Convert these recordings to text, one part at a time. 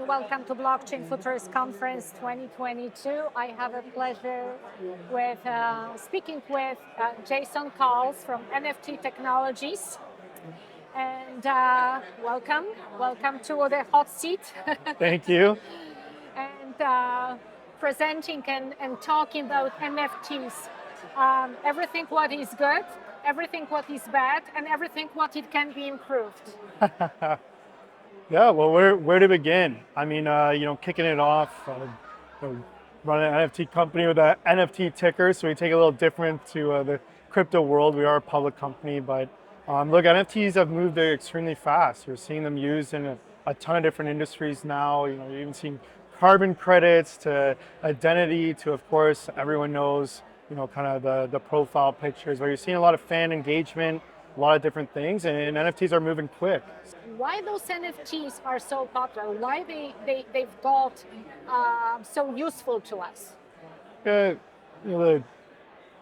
welcome to Blockchain Futures Conference 2022. I have a pleasure with speaking with Jason Calls from NFT Technologies. And welcome to the hot seat. Thank you. And presenting and talking about NFTs. Everything what is good, everything what is bad, and everything what it can be improved. Yeah, well, where to begin? I mean, kicking it off, running an NFT company with an NFT ticker, so we take a little different to the crypto world. We are a public company, but look, NFTs have moved extremely fast. You're seeing them used in a ton of different industries now. You're even seeing carbon credits to identity to, of course, everyone knows, kind of the profile pictures, but you're seeing a lot of fan engagement, a lot of different things, and NFTs are moving quick. Why those NFTs are so popular? Why they've got so useful to us? The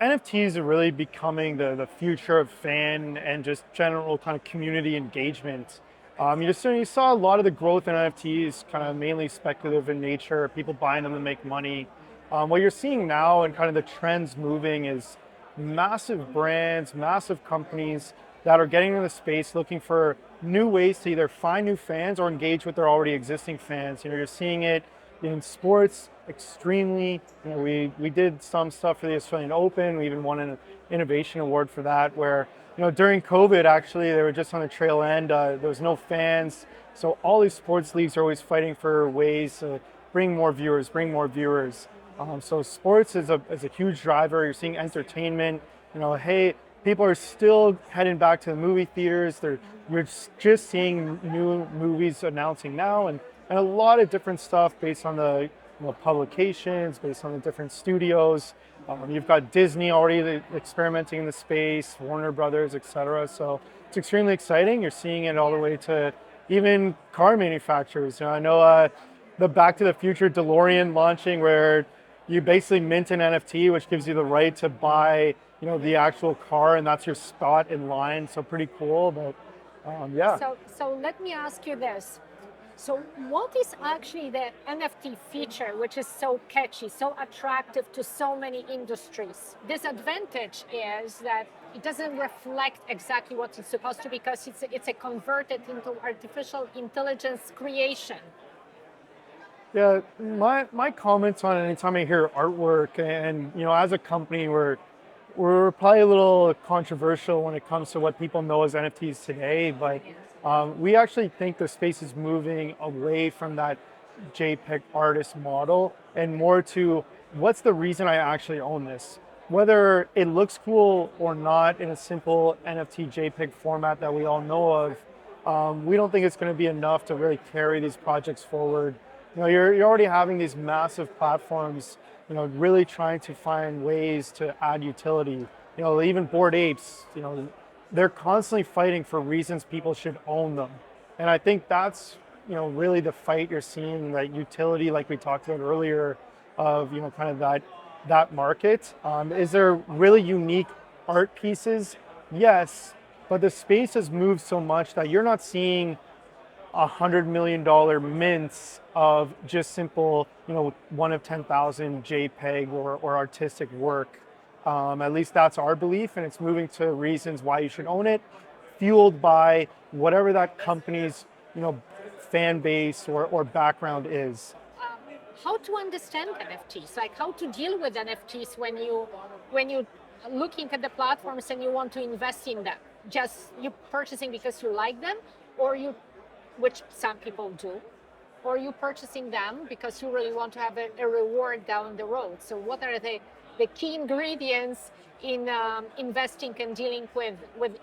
NFTs are really becoming the future of fan and just general kind of community engagement. You saw a lot of the growth in NFTs, kind of mainly speculative in nature, people buying them to make money. What you're seeing now and kind of the trends moving is massive brands, massive companies that are getting into the space looking for new ways to either find new fans or engage with their already existing fans. You're seeing it in sports extremely. We did some stuff for the Australian Open. We even won an innovation award for that, where during COVID, actually, they were just on the trail end. There was no fans. So all these sports leagues are always fighting for ways to bring more viewers. So sports is a huge driver. You're seeing entertainment. People are still heading back to the movie theaters. You're just seeing new movies announcing now, and a lot of different stuff based on the publications, based on the different studios. You've got Disney already experimenting in the space, Warner Brothers, etc. So it's extremely exciting. You're seeing it all the way to even car manufacturers. I know the Back to the Future DeLorean launching, where you basically mint an NFT, which gives you the right to buy the actual car, and that's your spot in line. So pretty cool, but yeah. So let me ask you this. So what is actually the NFT feature which is so catchy, so attractive to so many industries? Disadvantage is that it doesn't reflect exactly what it's supposed to, because it's a converted into artificial intelligence creation. Yeah, my comments on it, anytime I hear artwork, and as a company, we're probably a little controversial when it comes to what people know as NFTs today, but we actually think the space is moving away from that JPEG artist model and more to what's the reason I actually own this. Whether it looks cool or not in a simple NFT JPEG format that we all know of, we don't think it's going to be enough to really carry these projects forward. You're already having these massive platforms really trying to find ways to add utility. Even Bored Apes, they're constantly fighting for reasons people should own them. And I think that's, really the fight you're seeing, that utility, like we talked about earlier, of, kind of that market. Is there really unique art pieces? Yes, but the space has moved so much that you're not seeing $100 million mints of just simple, one of 10,000 JPEG or artistic work. At least that's our belief, and it's moving to reasons why you should own it, fueled by whatever that company's, fan base or background is. How to understand NFTs, like how to deal with NFTs when you looking at the platforms and you want to invest in them? Just you purchasing because you like them, or which some people do, or you purchasing them because you really want to have a reward down the road. So what are the key ingredients in investing and dealing with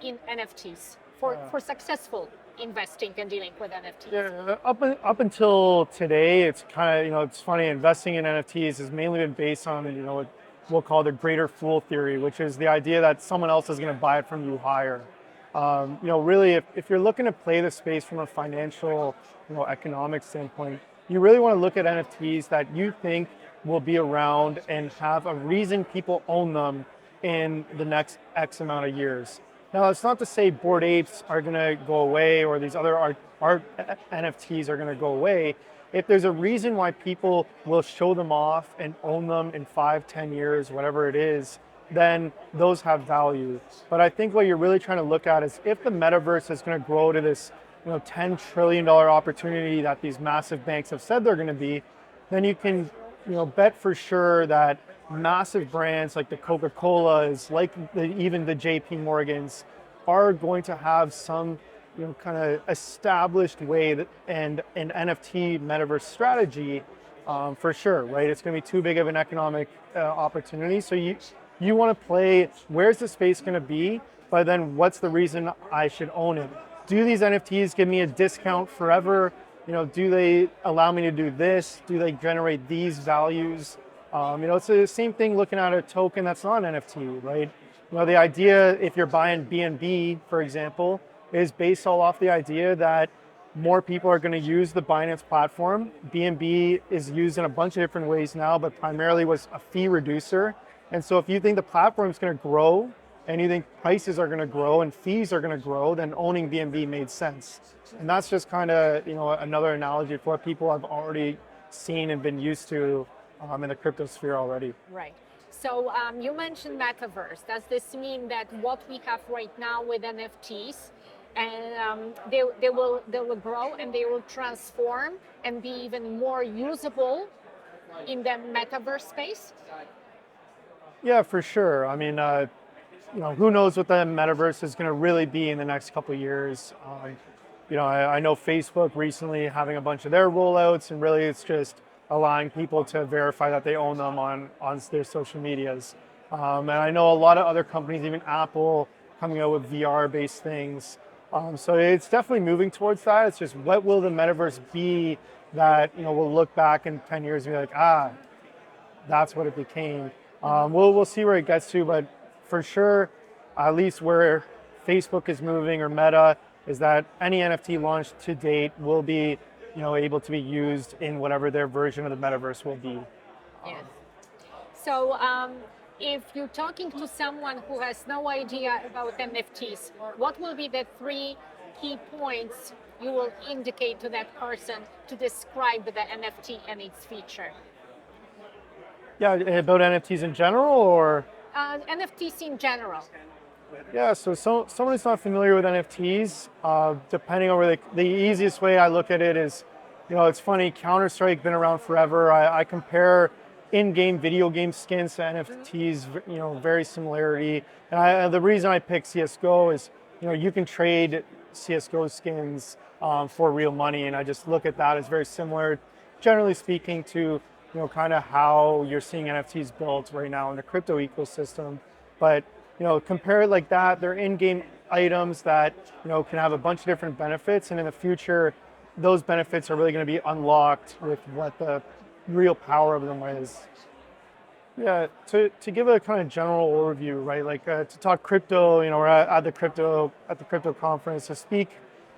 in NFTs for successful investing and dealing with NFTs? Yeah, up until today, it's kind of, it's funny, investing in NFTs has mainly been based on, what we'll call the greater fool theory, which is the idea that someone else is going to buy it from you higher. Really, if you're looking to play the space from a financial, economic standpoint, you really want to look at NFTs that you think will be around and have a reason people own them in the next X amount of years. Now, it's not to say Bored Apes are going to go away or these other art NFTs are going to go away. if there's a reason why people will show them off and own them in 5, 10 years, whatever it is, then those have value. But I think what you're really trying to look at is if the metaverse is going to grow to this, $10 trillion opportunity that these massive banks have said they're going to be, then you can, bet for sure that massive brands like the Coca-Colas, like even the JP Morgans, are going to have some, kind of established way that, and an NFT metaverse strategy, for sure, right? It's going to be too big of an economic opportunity. So you want to play, where's the space going to be, but then what's the reason I should own it? Do these NFTs give me a discount forever? Do they allow me to do this? Do they generate these values? It's the same thing looking at a token that's not an NFT, right? The idea, if you're buying BNB, for example, is based all off the idea that more people are going to use the Binance platform. BNB is used in a bunch of different ways now, but primarily was a fee reducer. And so if you think the platform is going to grow and you think prices are going to grow and fees are going to grow, then owning BNB made sense. And that's just kind of, another analogy for what people have already seen and been used to in the crypto sphere already. Right. So you mentioned metaverse. Does this mean that what we have right now with NFTs, and they will grow and they will transform and be even more usable in the metaverse space? Yeah, for sure. I mean, who knows what the metaverse is going to really be in the next couple of years. I know Facebook recently having a bunch of their rollouts, and really it's just allowing people to verify that they own them on their social medias. And I know a lot of other companies, even Apple, coming out with VR-based things. So it's definitely moving towards that. It's just, what will the metaverse be that we'll look back in 10 years and be like, that's what it became. We'll see where it gets to, but for sure, at least where Facebook is moving, or Meta, is that any NFT launched to date will be able to be used in whatever their version of the metaverse will be. Yes. So if you're talking to someone who has no idea about NFTs, what will be the 3 key points you will indicate to that person to describe the NFT and its feature? Yeah, about NFTs in general, or? NFTs in general. Yeah, so someone who's not familiar with NFTs, depending on where the easiest way I look at it is, it's funny, Counter-Strike been around forever. I compare in-game video game skins to NFTs, very similarity. And the reason I pick CSGO is, you can trade CSGO skins for real money, and I just look at that as very similar, generally speaking, to kind of how you're seeing NFTs built right now in the crypto ecosystem. But compare it like that. They're in-game items that can have a bunch of different benefits, and in the future, those benefits are really going to be unlocked with what the real power of them is. Yeah, to give a kind of general overview, right? Like to talk crypto, we're at the crypto conference to speak,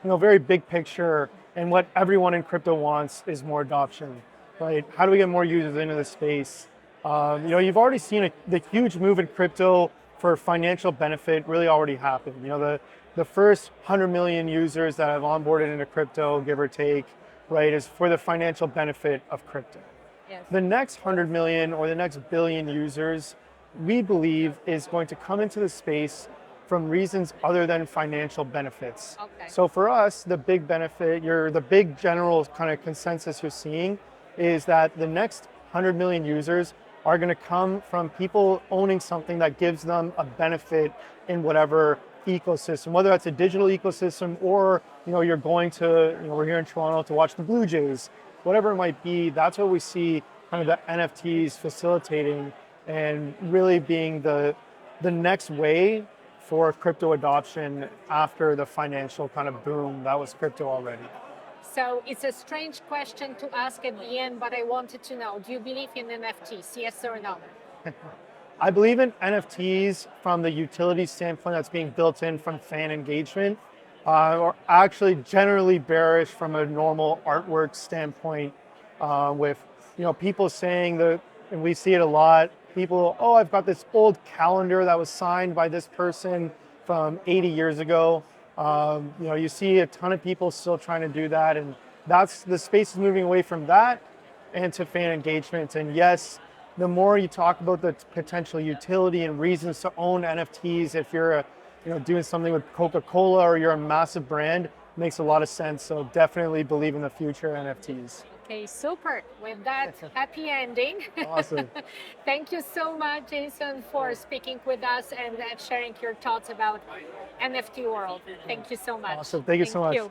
very big picture, and what everyone in crypto wants is more adoption, right? How do we get more users into the space? You've already seen the huge move in crypto for financial benefit really already happened. The first 100 million users that have onboarded into crypto, give or take, right, is for the financial benefit of crypto. Yes. The next 100 million or the next billion users, we believe, is going to come into the space from reasons other than financial benefits. Okay. So for us, the big benefit, the big general kind of consensus you're seeing is that the next 100 million users are going to come from people owning something that gives them a benefit in whatever ecosystem, whether that's a digital ecosystem or you're going to, we're here in Toronto to watch the Blue Jays, whatever it might be. That's what we see kind of the NFTs facilitating and really being the next way for crypto adoption after the financial kind of boom that was crypto already. So it's a strange question to ask at the end, but I wanted to know, do you believe in NFTs, yes or no? I believe in NFTs from the utility standpoint that's being built in from fan engagement, or actually generally bearish from a normal artwork standpoint, with people saying that, and we see it a lot, people, I've got this old calendar that was signed by this person from 80 years ago. You see a ton of people still trying to do that, and that's the space is moving away from that and to fan engagement. And yes, the more you talk about the potential utility and reasons to own NFTs, if you're doing something with Coca-Cola or you're a massive brand, makes a lot of sense. So definitely believe in the future of NFTs. Okay, super. With that happy ending. Awesome. Thank you so much, Jason, for speaking with us and sharing your thoughts about NFT world. Thank you so much. Awesome. Thank you so much.